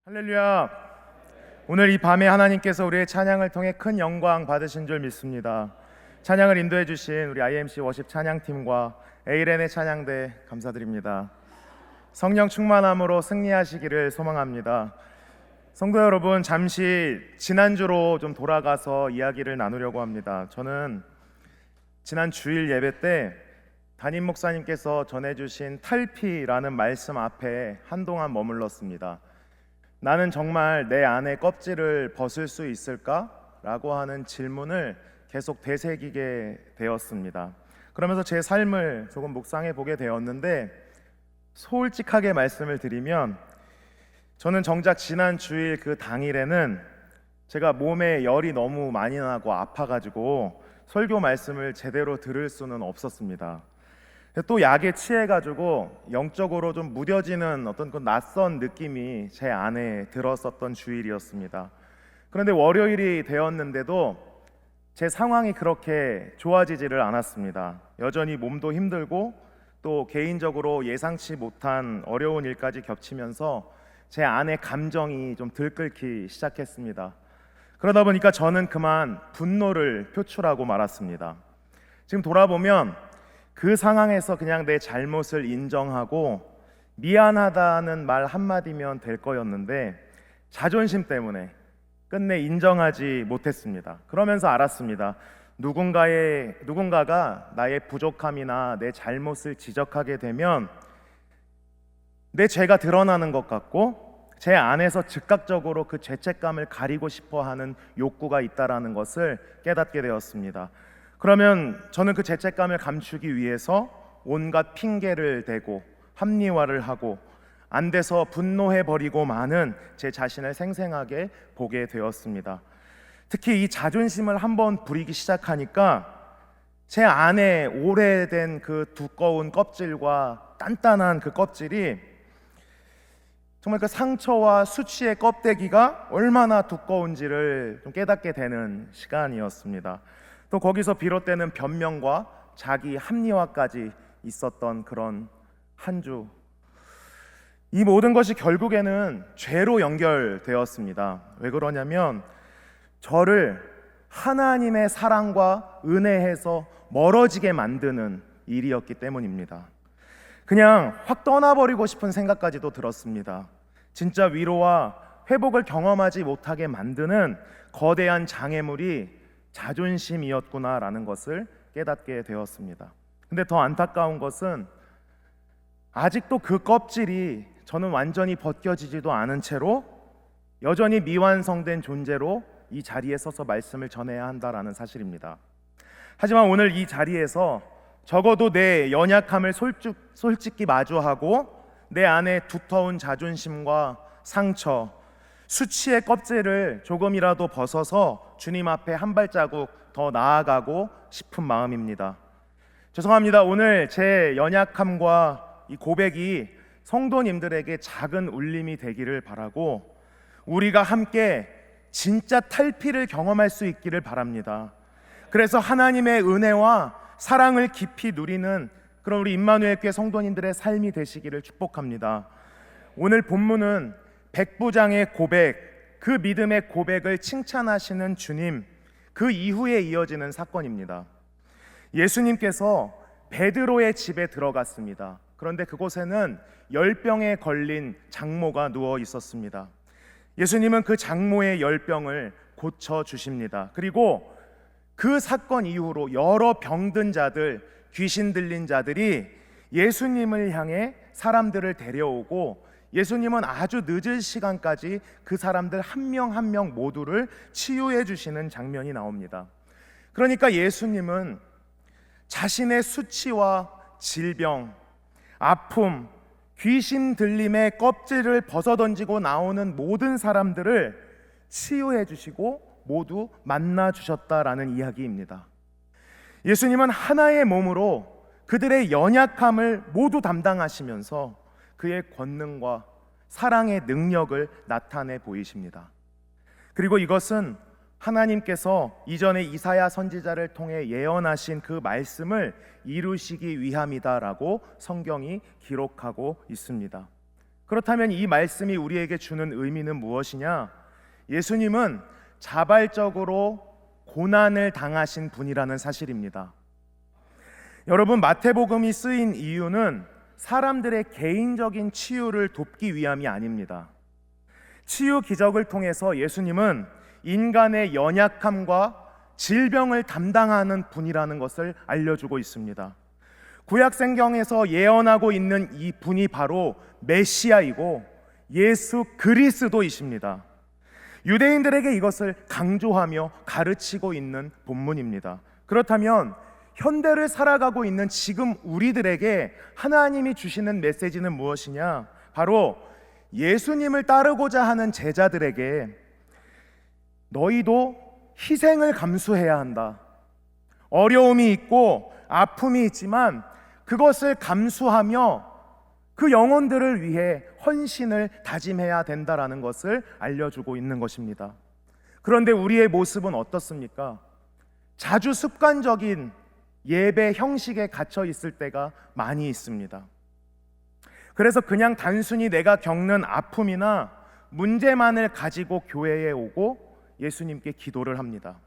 할렐루야. 오늘 이 밤에 하나님께서 우리의 찬양을 통해 큰 영광 받으신 줄 믿습니다. 찬양을 인도해 주신 우리 IMC 워십 찬양팀과 에이렌의 찬양대 감사드립니다. 성령 충만함으로 승리하시기를 소망합니다. 성도 여러분, 잠시 지난주로 좀 돌아가서 이야기를 나누려고 합니다. 저는 지난 주일 예배 때 담임 목사님께서 전해주신 탈피라는 말씀 앞에 한동안 머물렀습니다. 나는 정말 내 안의 껍질을 벗을 수 있을까? 라고 하는 질문을 계속 되새기게 되었습니다. 그러면서 제 삶을 조금 묵상해 보게 되었는데, 솔직하게 말씀을 드리면 저는 정작 지난 주일 그 당일에는 제가 몸에 열이 너무 많이 나고 아파가지고 설교 말씀을 제대로 들을 수는 없었습니다. 또 약에 취해가지고 영적으로 좀 무뎌지는 어떤 그 낯선 느낌이 제 안에 들었었던 주일이었습니다. 그런데 월요일이 되었는데도 제 상황이 그렇게 좋아지지를 않았습니다. 여전히 몸도 힘들고 또 개인적으로 예상치 못한 어려운 일까지 겹치면서 제 안의 감정이 좀 들끓기 시작했습니다. 그러다 보니까 저는 그만 분노를 표출하고 말았습니다. 지금 돌아보면 그 상황에서 그냥 내 잘못을 인정하고 미안하다는 말 한마디면 될 거였는데 자존심 때문에 끝내 인정하지 못했습니다. 그러면서 알았습니다. 누군가가 나의 부족함이나 내 잘못을 지적하게 되면 내 죄가 드러나는 것 같고 제 안에서 즉각적으로 그 죄책감을 가리고 싶어 하는 욕구가 있다라는 것을 깨닫게 되었습니다. 그러면 저는 그 죄책감을 감추기 위해서 온갖 핑계를 대고 합리화를 하고 안 돼서 분노해버리고 마는 제 자신을 생생하게 보게 되었습니다. 특히 이 자존심을 한번 부리기 시작하니까 제 안에 오래된 그 두꺼운 껍질과 단단한 그 껍질이 정말 그 상처와 수치의 껍데기가 얼마나 두꺼운지를 좀 깨닫게 되는 시간이었습니다. 또 거기서 비롯되는 변명과 자기 합리화까지 있었던 그런 한 주. 이 모든 것이 결국에는 죄로 연결되었습니다. 왜 그러냐면 저를 하나님의 사랑과 은혜에서 멀어지게 만드는 일이었기 때문입니다. 그냥 확 떠나버리고 싶은 생각까지도 들었습니다. 진짜 위로와 회복을 경험하지 못하게 만드는 거대한 장애물이 자존심이었구나라는 것을 깨닫게 되었습니다. 근데 더 안타까운 것은 아직도 그 껍질이 저는 완전히 벗겨지지도 않은 채로 여전히 미완성된 존재로 이 자리에 서서 말씀을 전해야 한다라는 사실입니다. 하지만 오늘 이 자리에서 적어도 내 연약함을 솔직히 마주하고 내 안에 두터운 자존심과 상처, 수치의 껍질을 조금이라도 벗어서 주님 앞에 한 발자국 더 나아가고 싶은 마음입니다. 죄송합니다. 오늘 제 연약함과 이 고백이 성도님들에게 작은 울림이 되기를 바라고 우리가 함께 진짜 탈피를 경험할 수 있기를 바랍니다. 그래서 하나님의 은혜와 사랑을 깊이 누리는 그런 우리 임마누엘 교회 성도님들의 삶이 되시기를 축복합니다. 오늘 본문은 백부장의 고백, 그 믿음의 고백을 칭찬하시는 주님, 그 이후에 이어지는 사건입니다. 예수님께서 베드로의 집에 들어갔습니다. 그런데 그곳에는 열병에 걸린 장모가 누워 있었습니다. 예수님은 그 장모의 열병을 고쳐주십니다. 그리고 그 사건 이후로 여러 병든 자들, 귀신 들린 자들이 예수님을 향해 사람들을 데려오고 예수님은 아주 늦은 시간까지 그 사람들 한 명 한 명 모두를 치유해 주시는 장면이 나옵니다. 그러니까 예수님은 자신의 수치와 질병, 아픔, 귀신 들림의 껍질을 벗어던지고 나오는 모든 사람들을 치유해 주시고 모두 만나 주셨다라는 이야기입니다. 예수님은 하나의 몸으로 그들의 연약함을 모두 담당하시면서 그의 권능과 사랑의 능력을 나타내 보이십니다. 그리고 이것은 하나님께서 이전에 이사야 선지자를 통해 예언하신 그 말씀을 이루시기 위함이다라고 성경이 기록하고 있습니다. 그렇다면 이 말씀이 우리에게 주는 의미는 무엇이냐? 예수님은 자발적으로 고난을 당하신 분이라는 사실입니다. 여러분, 마태복음이 쓰인 이유는 사람들의 개인적인 치유를 돕기 위함이 아닙니다. 치유 기적을 통해서 예수님은 인간의 연약함과 질병을 담당하는 분이라는 것을 알려주고 있습니다. 구약 성경에서 예언하고 있는 이 분이 바로 메시아이고 예수 그리스도이십니다. 유대인들에게 이것을 강조하며 가르치고 있는 본문입니다. 그렇다면 현대를 살아가고 있는 지금 우리들에게 하나님이 주시는 메시지는 무엇이냐? 바로 예수님을 따르고자 하는 제자들에게 너희도 희생을 감수해야 한다. 어려움이 있고 아픔이 있지만 그것을 감수하며 그 영혼들을 위해 헌신을 다짐해야 된다라는 것을 알려주고 있는 것입니다. 그런데 우리의 모습은 어떻습니까? 자주 습관적인 예배 형식에 갇혀 있을 때가 많이 있습니다. 그래서 그냥 단순히 내가 겪는 아픔이나 문제만을 가지고 교회에 오고 예수님께 기도를 합니다.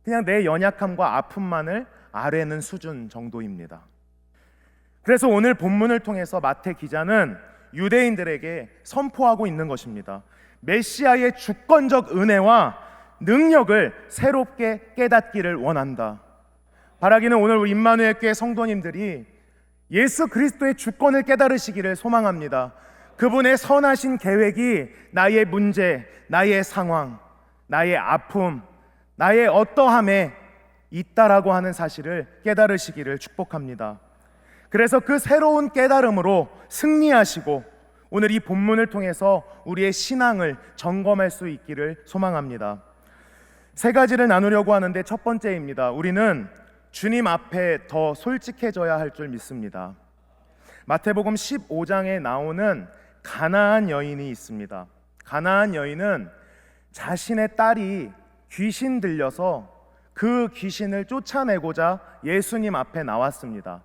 그냥 내 연약함과 아픔만을 아뢰는 수준 정도입니다. 그래서 오늘 본문을 통해서 마태 기자는 유대인들에게 선포하고 있는 것입니다. 메시아의 주권적 은혜와 능력을 새롭게 깨닫기를 원한다. 바라기는 오늘 우리 임마누엘 교회 성도님들이 예수 그리스도의 주권을 깨달으시기를 소망합니다. 그분의 선하신 계획이 나의 문제, 나의 상황, 나의 아픔, 나의 어떠함에 있다라고 하는 사실을 깨달으시기를 축복합니다. 그래서 그 새로운 깨달음으로 승리하시고 오늘 이 본문을 통해서 우리의 신앙을 점검할 수 있기를 소망합니다. 세 가지를 나누려고 하는데 첫 번째입니다. 우리는 주님 앞에 더 솔직해져야 할 줄 믿습니다. 마태복음 15장에 나오는 가나안 여인이 있습니다. 가나안 여인은 자신의 딸이 귀신 들려서 그 귀신을 쫓아내고자 예수님 앞에 나왔습니다.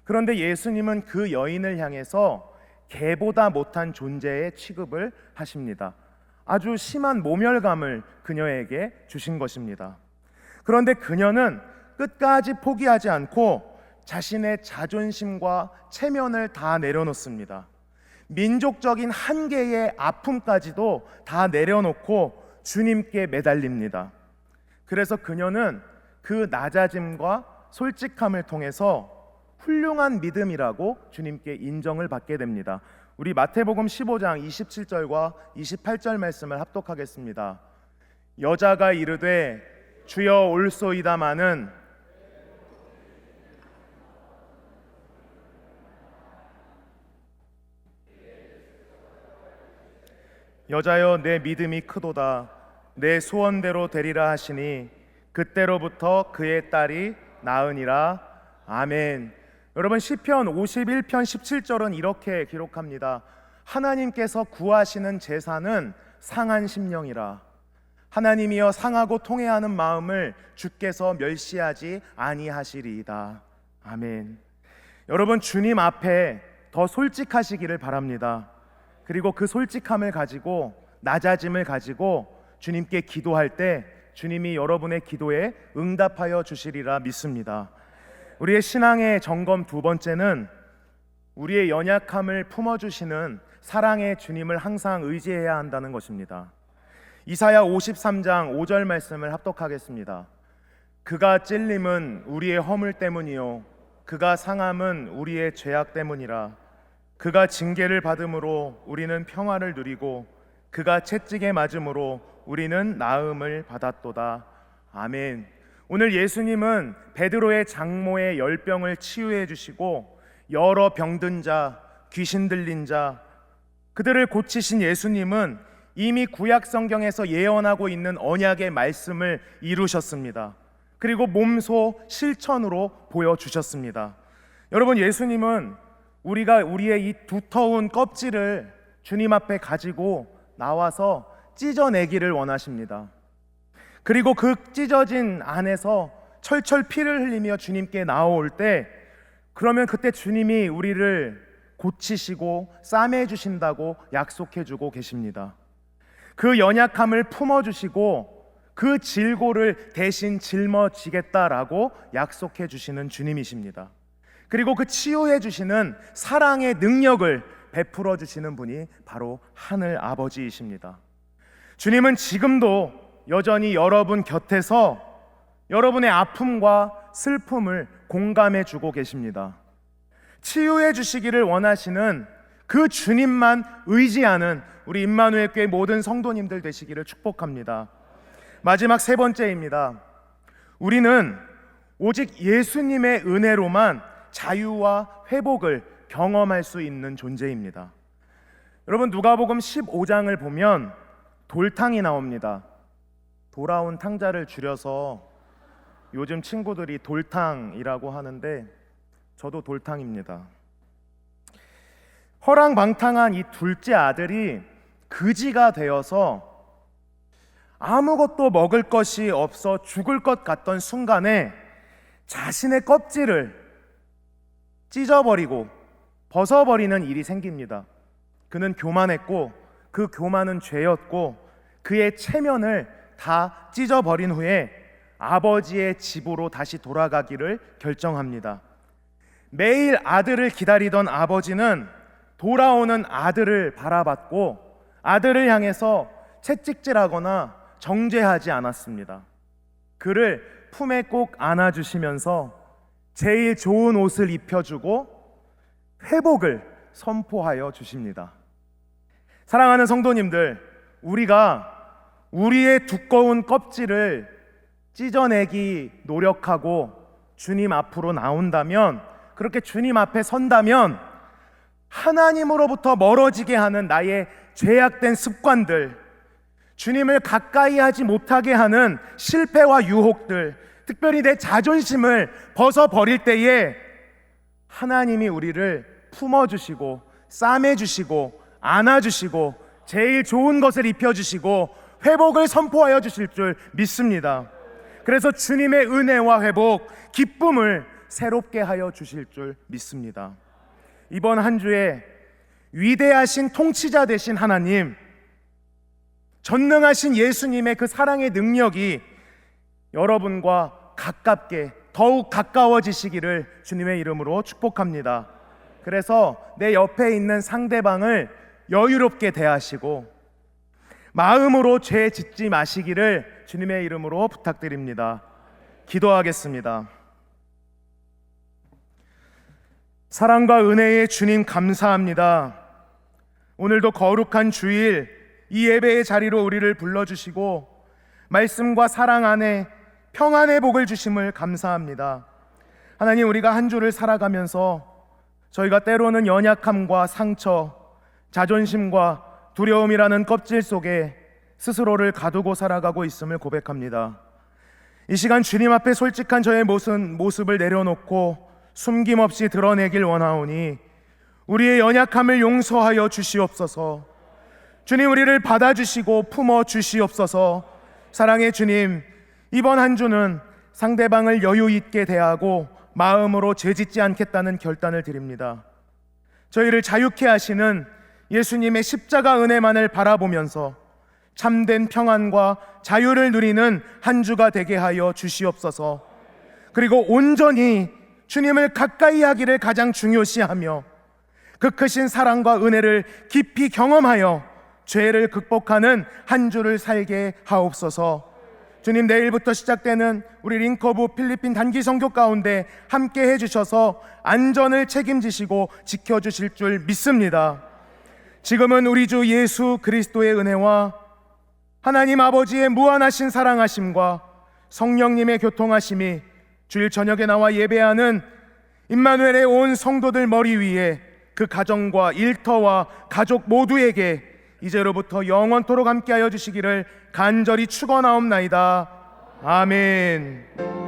그런데 예수님은 그 여인을 향해서 개보다 못한 존재의 취급을 하십니다. 아주 심한 모멸감을 그녀에게 주신 것입니다. 그런데 그녀는 끝까지 포기하지 않고 자신의 자존심과 체면을 다 내려놓습니다. 민족적인 한계의 아픔까지도 다 내려놓고 주님께 매달립니다. 그래서 그녀는 그 낮아짐과 솔직함을 통해서 훌륭한 믿음이라고 주님께 인정을 받게 됩니다. 우리 마태복음 15장 27절과 28절 말씀을 합독하겠습니다. 여자가 이르되 주여 올소이다마는 여자여 내 믿음이 크도다 내 소원대로 되리라 하시니 그때로부터 그의 딸이 나으니라. 아멘. 여러분, 시편 51편 17절은 이렇게 기록합니다. 하나님께서 구하시는 제사는 상한 심령이라. 하나님이여 상하고 통회하는 마음을 주께서 멸시하지 아니하시리이다. 아멘. 여러분, 주님 앞에 더 솔직하시기를 바랍니다. 그리고 그 솔직함을 가지고, 낮아짐을 가지고 주님께 기도할 때 주님이 여러분의 기도에 응답하여 주시리라 믿습니다. 우리의 신앙의 점검 두 번째는 우리의 연약함을 품어주시는 사랑의 주님을 항상 의지해야 한다는 것입니다. 이사야 53장 5절 말씀을 합독하겠습니다. 그가 찔림은 우리의 허물 때문이요 그가 상함은 우리의 죄악 때문이라. 그가 징계를 받음으로 우리는 평화를 누리고 그가 채찍에 맞음으로 우리는 나음을 받았도다. 아멘. 오늘 예수님은 베드로의 장모의 열병을 치유해 주시고 여러 병든 자, 귀신 들린 자 그들을 고치신 예수님은 이미 구약 성경에서 예언하고 있는 언약의 말씀을 이루셨습니다. 그리고 몸소 실천으로 보여주셨습니다. 여러분, 예수님은 우리가 우리의 이 두터운 껍질을 주님 앞에 가지고 나와서 찢어내기를 원하십니다. 그리고 그 찢어진 안에서 철철 피를 흘리며 주님께 나올 때, 그러면 그때 주님이 우리를 고치시고 싸매 주신다고 약속해 주고 계십니다. 그 연약함을 품어주시고 그 질고를 대신 짊어지겠다라고 약속해 주시는 주님이십니다. 그리고 그 치유해 주시는 사랑의 능력을 베풀어 주시는 분이 바로 하늘 아버지이십니다. 주님은 지금도 여전히 여러분 곁에서 여러분의 아픔과 슬픔을 공감해 주고 계십니다. 치유해 주시기를 원하시는 그 주님만 의지하는 우리 임마누엘 교회 모든 성도님들 되시기를 축복합니다. 마지막 세 번째입니다. 우리는 오직 예수님의 은혜로만 자유와 회복을 경험할 수 있는 존재입니다. 여러분, 누가복음 15장을 보면 돌탕이 나옵니다. 돌아온 탕자를 줄여서 요즘 친구들이 돌탕이라고 하는데 저도 돌탕입니다. 허랑방탕한 이 둘째 아들이 그지가 되어서 아무것도 먹을 것이 없어 죽을 것 같던 순간에 자신의 껍질을 찢어버리고 벗어버리는 일이 생깁니다. 그는 교만했고 그 교만은 죄였고 그의 체면을 다 찢어버린 후에 아버지의 집으로 다시 돌아가기를 결정합니다. 매일 아들을 기다리던 아버지는 돌아오는 아들을 바라봤고 아들을 향해서 채찍질하거나 정죄하지 않았습니다. 그를 품에 꼭 안아주시면서 제일 좋은 옷을 입혀주고 회복을 선포하여 주십니다. 사랑하는 성도님들, 우리가 우리의 두꺼운 껍질을 찢어내기 노력하고 주님 앞으로 나온다면, 그렇게 주님 앞에 선다면 하나님으로부터 멀어지게 하는 나의 죄악된 습관들, 주님을 가까이 하지 못하게 하는 실패와 유혹들, 특별히 내 자존심을 벗어버릴 때에 하나님이 우리를 품어주시고 싸매주시고 안아주시고 제일 좋은 것을 입혀주시고 회복을 선포하여 주실 줄 믿습니다. 그래서 주님의 은혜와 회복, 기쁨을 새롭게 하여 주실 줄 믿습니다. 이번 한 주에 위대하신 통치자 되신 하나님, 전능하신 예수님의 그 사랑의 능력이 여러분과 가깝게 더욱 가까워지시기를 주님의 이름으로 축복합니다. 그래서 내 옆에 있는 상대방을 여유롭게 대하시고 마음으로 죄 짓지 마시기를 주님의 이름으로 부탁드립니다. 기도하겠습니다. 사랑과 은혜의 주님, 감사합니다. 오늘도 거룩한 주일 이 예배의 자리로 우리를 불러주시고 말씀과 사랑 안에 평안의 복을 주심을 감사합니다. 하나님, 우리가 한 주를 살아가면서 저희가 때로는 연약함과 상처, 자존심과 두려움이라는 껍질 속에 스스로를 가두고 살아가고 있음을 고백합니다. 이 시간 주님 앞에 솔직한 저의 모습을 내려놓고 숨김없이 드러내길 원하오니 우리의 연약함을 용서하여 주시옵소서. 주님, 우리를 받아주시고 품어 주시옵소서. 사랑의 주님, 이번 한 주는 상대방을 여유 있게 대하고 마음으로 죄짓지 않겠다는 결단을 드립니다. 저희를 자유케 하시는 예수님의 십자가 은혜만을 바라보면서 참된 평안과 자유를 누리는 한 주가 되게 하여 주시옵소서. 그리고 온전히 주님을 가까이 하기를 가장 중요시하며 그 크신 사랑과 은혜를 깊이 경험하여 죄를 극복하는 한 주를 살게 하옵소서. 주님, 내일부터 시작되는 우리 링커브 필리핀 단기 선교 가운데 함께 해주셔서 안전을 책임지시고 지켜주실 줄 믿습니다. 지금은 우리 주 예수 그리스도의 은혜와 하나님 아버지의 무한하신 사랑하심과 성령님의 교통하심이 주일 저녁에 나와 예배하는 임마누엘의 온 성도들 머리 위에 그 가정과 일터와 가족 모두에게 이제로부터 영원토록 함께하여 주시기를 간절히 축원하옵나이다. 아멘.